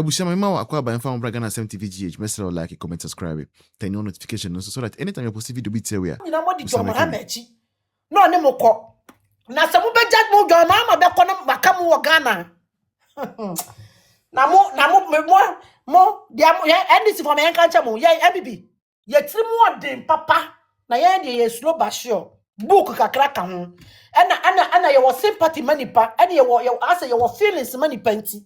Ebushia mama akwa ba mfa mbra Ghana 7TVGH mesra like comment subscribe turn on notification so that anytime you post video be tell we na mo di John Mahama echi no ne mo ko na se mo be judge mo John Mahama be ko na maka mo wo Ghana na mo dia mo NDC for me en kan che mo ye abibi ye tiri mo odin papa na ye de ye slow basho book kakra ka ho ana ye wo sympathy manipa ana ye wo asa ye wo feelings manipa nti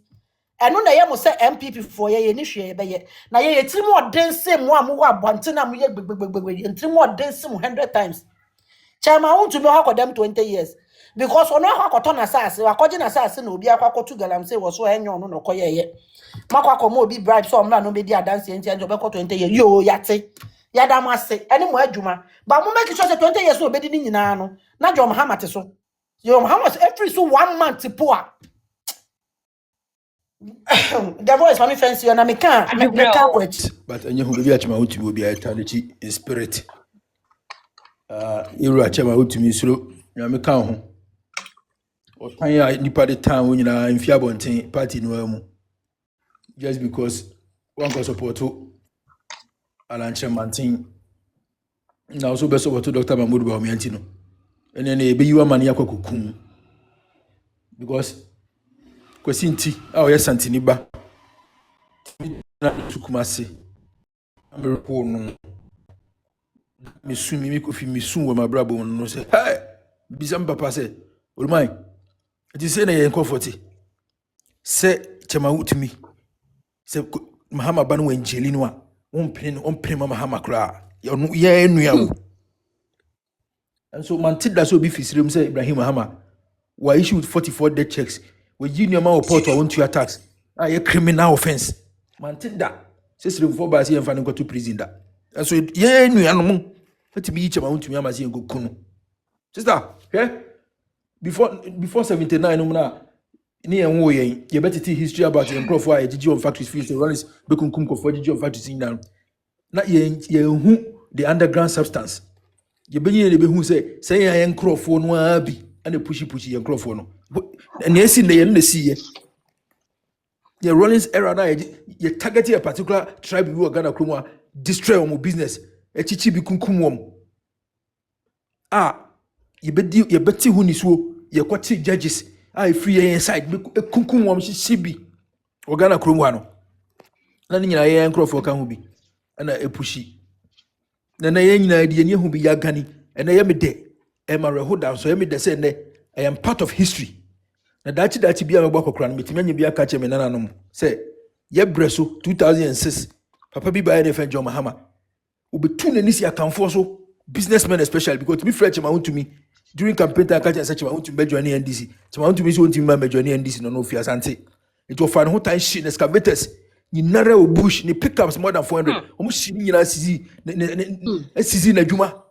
eno na ye mo se MPP for ye ni hwe be ye na ye tiri mo odin se mo am wo abonte na mo ye gbegbegbe ye tiri mo odin se mo 100 times Chairman Wontumi ha them 20 years because ono akwakoto na sase wakoje na sase na obi akwakoto galam say wo so enyo no koyeye makwa mo obi bribe so omla no be di adanse enti anjo be ko 20 years yo yate yadam ase ene mo adwuma ba mo make sure say 20 years no obedi ni nyina no na John Mahama te so John Mahama every so 1 month poor the voice for me fancy na me can watch but enye hu be a chama Wontumi obi a eternity in spirit you chama Wontumi suro na me kan ho o tan ya nipa de tan wo nyina mfia bonten party no amu just because one go support Alanche Mantin na also be support Dr. Mahmoud Bawumia no ene na ebe yiwa mane yakwakukum because kwasinti a oye santini ba na tukumase amrepo no misumi mi kofi misun wa mabrabo no se hey bisam papa se olumai ati se na ye comforti se chama Wontumi se Mahama ba no wanjeli no a on pin Mahama kra ye enua and so man tidda so bi fisirem say Ibrahim Mahama wa issued 44 death checks we junior man report on to attacks a criminal offense man tidda say for ba say enfa nko to prison da and so ye enua no mo fatimi chama Wontumi amase nko kunu sister before 79 no na ni enwo yen ye betiti history about the improve why GG on factories fields the runners bekunkum ko for GG on factories in down na ye hu the underground substance ye benye ne be hu say ye nkrofo no abi ana pushi ye nkrofo no na esi na ye na si ye Rollins era na ye target a particular tribe we Ghana kromwa destroy our business echichi bi kunkum wom ye beti hu ni so ye kwati judges free inside kunkum wom shibi Ghana kromwa no na ni nyina ye nkrofo ka hu bi ana epushi na ye nyina de ye hu bi ya gani na ye me de e ma rehoda so ye me de say ne I am part of history na dachi bia me gba kokora no metimi anya bia ka che me nananom say ye breso 2006 papa bi ba ye ne John Mahama obetu na nisi akamfo so businessmen especially because me friend Chama Wontumi during campaign time ka che say Chama Wontumi be join NDC Chama Wontumi so Wontumi ma be join NDC no fi Asante it will find who time shit excavators ni nare o bush ni pickups more than 400 omo shi ni nyina sizi na dwuma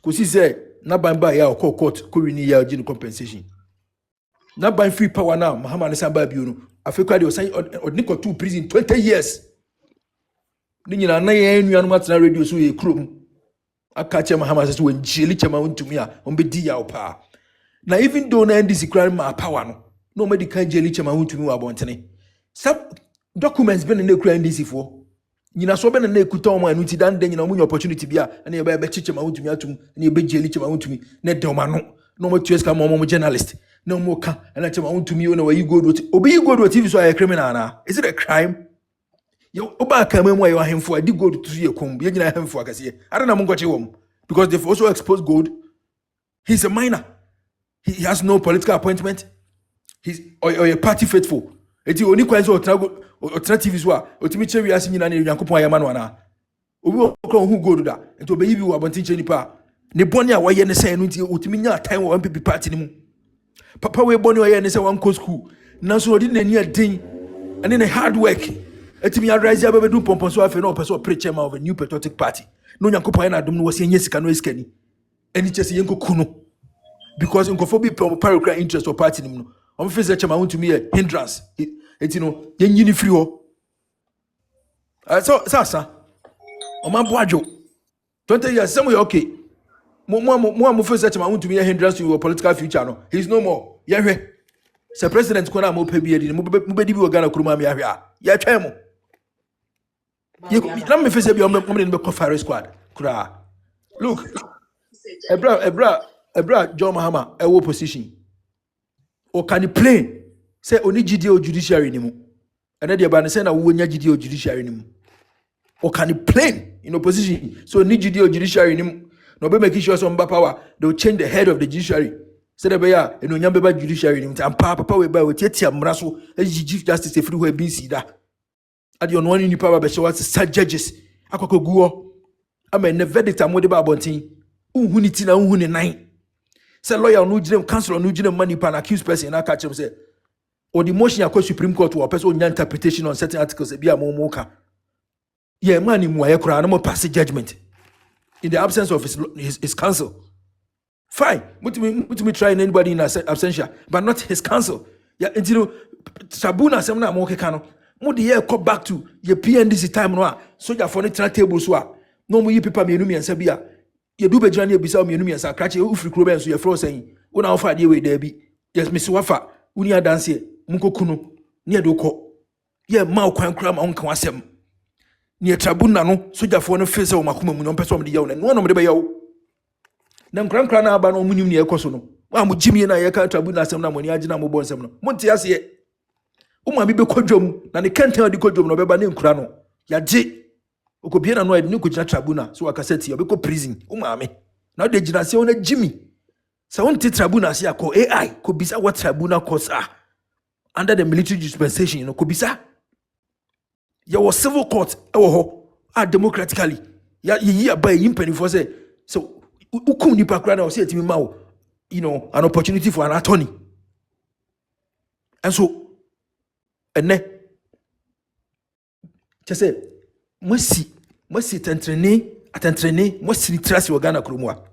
ko si say na ban ba ya o court ko wini ya gi compensation na ban free power now Mahama ne samba bio no afekwa de o san odniko to prison 20 years ni nyina na ye nua no matena radio so ye krom aka che Mahama se won jeli Chama Wontumi a on be di ya opa na even though na NDC kran ma power no medical jeli Chama Wontumi wa bontene some documents been in the NDC for nyina so be na ekuta o ma anu ti dan den nyina omunye opportunity bia na ye be chiche Chama Wontumi atum na ye be jeli Chama Wontumi na de o ma no mo tues ka mo journalist no mo ka na Chama Wontumi o na you go do obi you go do TV so a criminal na is it a crime yo oba ka mamu ayo ahemfo adi gold to ye kom ye nyina ahemfo akase I don't know mo ngoche wom because they've also exposed gold. He's a minor, he has no political appointment, he's or a party faithful. Eti oni kwanso otra TV so a otimi che wiase nyina na Yankopon ayama no ana obi okro hu gold da enti obeyi bi wo abontin che nipa ne boni a waye ne say no enti otimi nya time wo MPP party ni mu papa we boni waye ne say wan go school na so odi nani adin and then hard work etimi arise abedu pompon so afi na opeso preacher of a new patriotic party no Yankopon na dum no wase nya sika no eskani eni chese yenko kuno because nkofo bi paragraph interest or party ni mu I'm facing Chama Wontumi a hindrance. It's you free ho. So sasa. Oma boajo. 20 years some way okay. Mo face Chama Wontumi a hindrance to your political future no. He's no more. Yeah. Se president kona mo pe bi edi mo be di bi Ghana kuruma mi ahwe a ya twa mo na me fese bi o me be ko fire squad kura look ebra John Mahama e wo position o can play say oni gidi o judiciary ni mu ene de ba ne say na wo nya gidi o judiciary ni mu o can play in opposition so ni gidi o judiciary ni mu no be make sure some power they will change the head of the judiciary say the beya eno nya be ba judiciary ni mu am papa we ba we tiatia mra so chief justice everywhere be see that ade on one ni power be show us judges akoko guo ama ne verdict amode ba abontin unhu ni ti na unhu ni nan say lawyer no gire counsel no gire money pan accused person na catch him say or the motion akwa Supreme Court or person onya interpretation on certain articles e bia mo ka yeah man ni mu aye kura na mo pass judgment in the absence of his counsel. Fine, Wontumi try anybody in absentia, but not his counsel. Yeah, and you know, Sabuna semna mo ke kano. Mo the year come back to your PNDC time no so ya for the table so no mo yi paper me enumi ansa bia. Ye do be journey bisa me enumi ansa krache ufri kuro ben so ye fro saying. Una ofa de we there bi. Yes, Miss Wafa, uni adanse munkokunu ne do ko. Ye ma kwan kura ma onka wasem. Ni tribunal no soja for no face o makoma mu no pese o de yawo no no de be yawo na nkran na aba no munim ne ekoso no wa mu jimie na ye ka tribunal asem na mo ni agina mo bo nsem no monte ase o ma bi be kodwom na ne kenten de kodwom no be ba ne nkura no ya je okobie na no ade ne ko gina tribunal so akaseti o be ko prison o ma me na de gina se o na jimi se on ti tribunal se akọ AI ko bisa what tribunal courts are under the military dispensation you know ko bisa your civil court democratically ya by impany for say so ukum nipa kra na say etimi ma wo you know an opportunity for an attorney and so ene say mwasi atentrene mwasi trust wo Ghana kromwa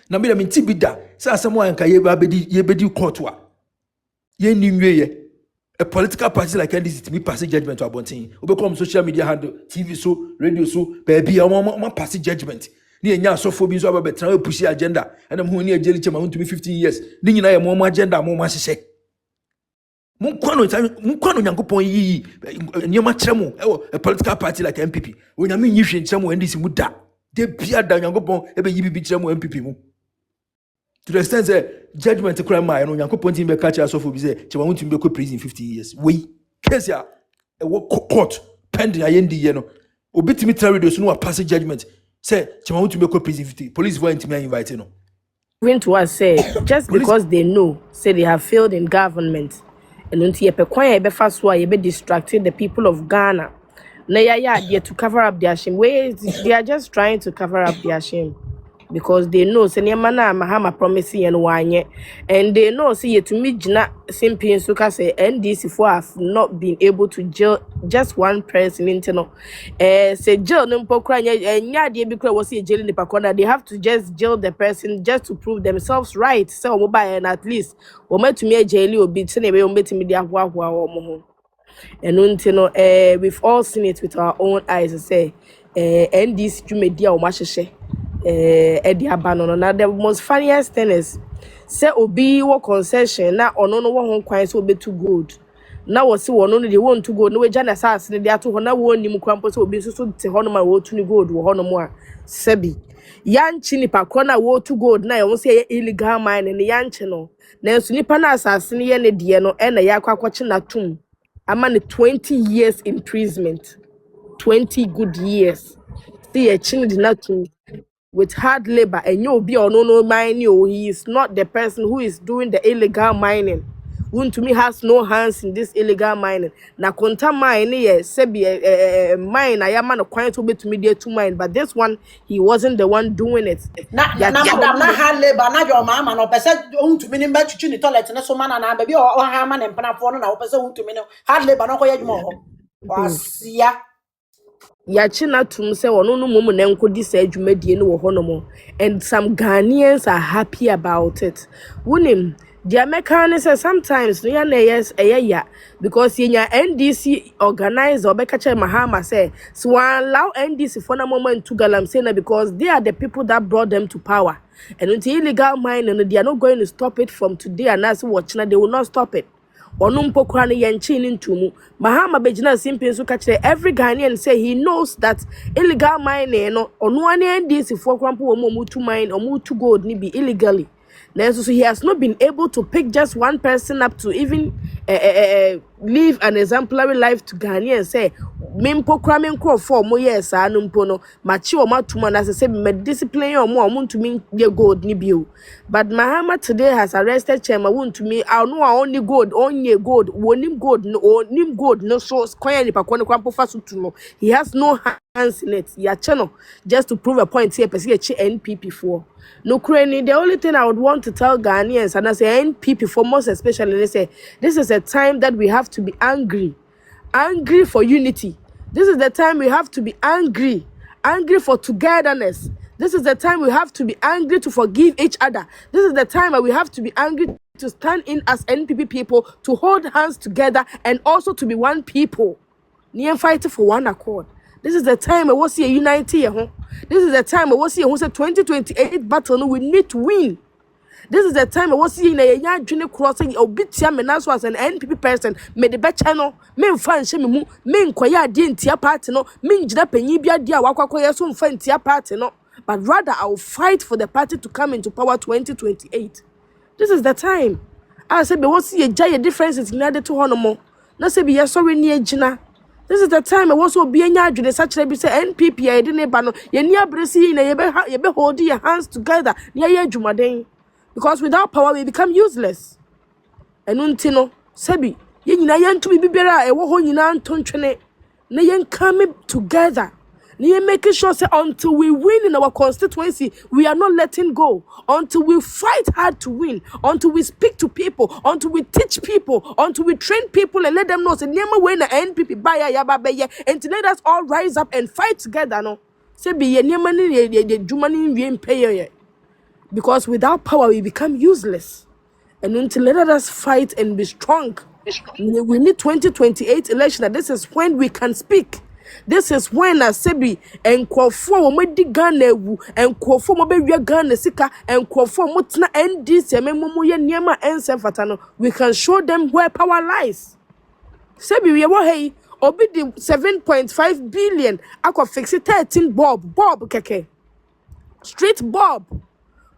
na me dem tibida say asemo anka ye bedi court wa ye ni nweye a political party like NDC to me pass judgment to abontin. We become social media handle, TV so, radio so, baby, I want pass judgment. Ni enya so for so about try push agenda. And I'm who near jelly chama want to be 15 years. Ni na more agenda, more masise. Mun kwano nyankopon yi nyoma tremu a political party like MPP. When I mean you tremu NDC muda. De bia da nyankopon e be yibi tremu MPP mu. To the extent that judgment crime ma no nyankopon tin be catch us for be say chema Wontumi be ko prison 15 years we case ya e wo court pending ayendi ye no obitimi try radio so no pass judgment say chema Wontumi be ko prison 50 police were intimi invite no even to us say just police, because they know say they have failed in government and until ye pe kwan ye be fa so ye be distracted the people of Ghana na ya to cover up their shame they are just trying to cover up their shame because they know say Taani Mahama promising and wanye and they know say Wontumi gina simpin so ka say NDC for have not been able to jail just one person internal say jail no pokra nya de bi kra was say jail ni pakona they have to just jail the person just to prove themselves right so mo ba and at least wo matumi jail obi tene be wo betimi de ahoahoa wo mo ho and untino we've all seen it with our own eyes say NDC dwumedi a wo mahyehyɛ Eddie Abanono. Now the most funniest thing is say obi wo concession na ono no wo ho kwan so obi too good na wo se wono no de won too good no we jana sas ne de ato ho na wo nim krampo so obi so te ho no ma wo too ni good wo ho no mo a sebi yanchi nipa kro na wo too good na yo say illegal mining ne yanchi no na nso nipa na asase ne ye ne de no e na ya kwakwache na tum ama ne 20 years imprisonment 20 good years see a chin de na tum with hard labor and you'll be on no mining. He is not the person who is doing the illegal mining. Wontumi has no hands in this illegal mining. Na konta mine ye sebi mine I am an acquired to be to media to mine, but this one he wasn't the one doing it. Na hard labor na your mama no person Wontumi ni mba chichi ni toilet na so man na baby o ha man empana fo no na person Wontumi no hard labor no ko yedmo ho. Wasia Yachina tum say ono no mum na nkodi sa adwumadie no wo hono mo and some Ghanaians are happy about it. Wunim the American says sometimes no yes yeah because yenya NDC organize or Taani Mahama say so allow NDC for a moment to galam say because they are the people that brought them to power and until illegal mining they are not going to stop it from today and as watching they will not stop it. Onumpo krane yenchi into mu Mahama bejina simpin so catch every Ghanaian say he knows that illegal mining no onu ane NDC for krampo wo mu to mine or mu to gold ni be illegally. So he has not been able to pick just one person up to even live an exemplary life to Ghanaians and say, Mimpo cramming crow for mo yes, anumpono, machi or matuma as I say, me discipline or more Wontumi your gold nibio. But Mahama today has arrested Chairman Wontumi. I know only gold, only gold, wonim gold, no nim gold, no so square ni pakone kwampo fasutuno. He has no hands in it. Ya channel just to prove a point here, NPP for. No cranny. The only thing I would want to tell Ghanaians and I say NPP for most especially, they say this is a time that we have to be angry for unity. This is the time we have to be angry for togetherness. This is the time we have to be angry to forgive each other. This is the time that we have to be angry to stand in as NPP people, to hold hands together and also to be one people. Near fighting for one accord. This is the time I was here unity. This is the time I was here who said 2028 battle we need to win. This is the time I was here in a young junior crossing or bit menace as an NPP person made the best channel, men fan shame, men quaya din tia party no, men jidapenya dia wakwakoya soon fan tia party no, but rather I will fight for the party to come into power 2028. This is the time. I said, but what's the giant differences in the two honomo? Not say be sorry near Gina. This is the time I was so be a such a say NPP. I didn't ban ye near Brazil, ye be holding your hands together near Jumaden. Because without power we become useless. And untino, Sebi, ye nayan to be better, a woho yinan tonchene, nayan coming together. Nayan making sure say until we win in our constituency, we are not letting go. Until we fight hard to win, until we speak to people, until we teach people, until we train people and let them know say never when the NPP buy yababeye, and to let us all rise up and fight together. No, Sebi ye never ye jumani we pay. Because without power we become useless. And until let us fight and be strong. We need 2028 election. And this is when we can speak. This is when Sebi and Kwafo Medi Ghana and Kwafo Mobe Ghana Sika and Kwafo Mutna NDC Memoya Niema and Fatano. We can show them where power lies. Sebi we are hey obi the 7.5 billion. I could fix it 13 Bob keke. Street Bob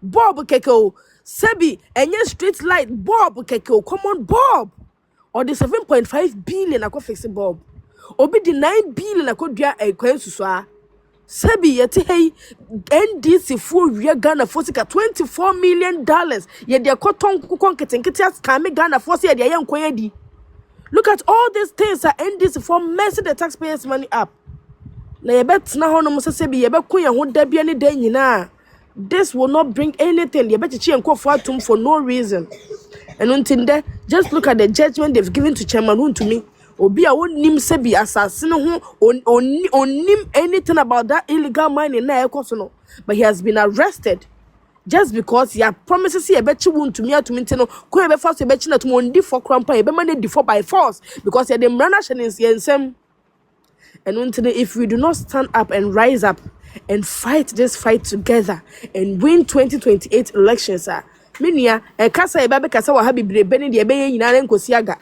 keke. Sebi and your street light Bob keke. Come on Bob. Or the 7.5 billion I could fix it Bob. Obi the 9 billion I could dia a kwensuswa. Sebi yete hey NDC for we Ghana for $24 million. Ye de cotton kukon ketenketias kame Ghana for say de yan kwedi. Look at all these things that NDC for messing the taxpayers' money up. Na ye bet na hono musa sebi ye be kun ye ho da bia ne dan nyina. This will not bring anything. Ye bet chi enko for atum for no reason. And until there, just look at the judgment they've given to Chairman Wontumi. Obi a wonnim sebi assassin ho onnim anything about that illegal mining na ekoso no, but he has been arrested just because he had promises he bechi Wontumi atumi no ko be force bechi na to mondi for crampa e be man dey for by force because he dem run nationals yensem. And until if we do not stand up and rise up and fight this fight together and win 2028 elections minia e kasa e ba be kasa wa ha bibrebe ne de be nyina nkosi aga.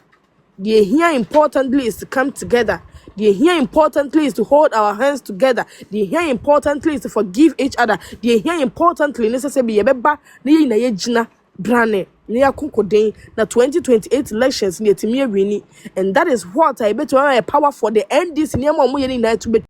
The here importantly is to come together. The here importantly is to hold our hands together. The here importantly is to forgive each other. The here importantly necessarily yebeba ne na yegina brane ne yakokoden na 2028 elections ne etimi awini, and that is what I bet to have power for the NDC ne mo ye ni na to be